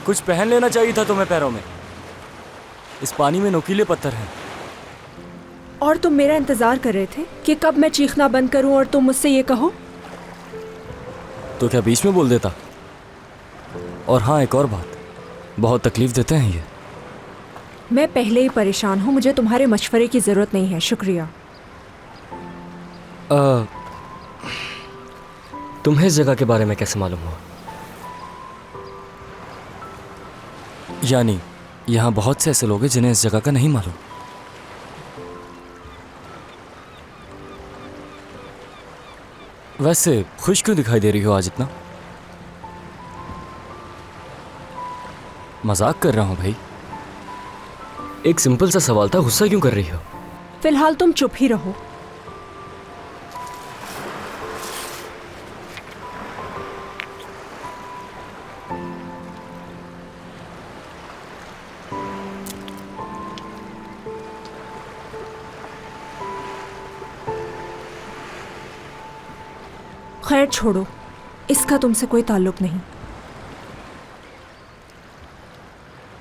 कुछ पहन लेना चाहिए था तुम्हें पैरों में। इस पानी में नुकीले पत्थर हैं। और तुम मेरा इंतजार कर रहे थे कि कब मैं चीखना बंद करूं और तुम मुझसे ये कहो? तो क्या बीच में बोल देता? और हाँ, एक और बात, बहुत तकलीफ देते हैं ये। मैं पहले ही परेशान हूं, मुझे तुम्हारे मशवरे की जरूरत नहीं है। शुक्रिया। तुम्हें इस जगह के बारे में कैसे मालूम हुआ? यानी यहाँ बहुत से ऐसे लोग हैं जिन्हें इस जगह का नहीं मालूम। वैसे खुश क्यों दिखाई दे रही हो आज इतना? मजाक कर रहा हूं भाई। एक सिंपल सा सवाल था, गुस्सा क्यों कर रही हो? फिलहाल तुम चुप ही रहो। खैर छोड़ो, इसका तुमसे कोई ताल्लुक नहीं।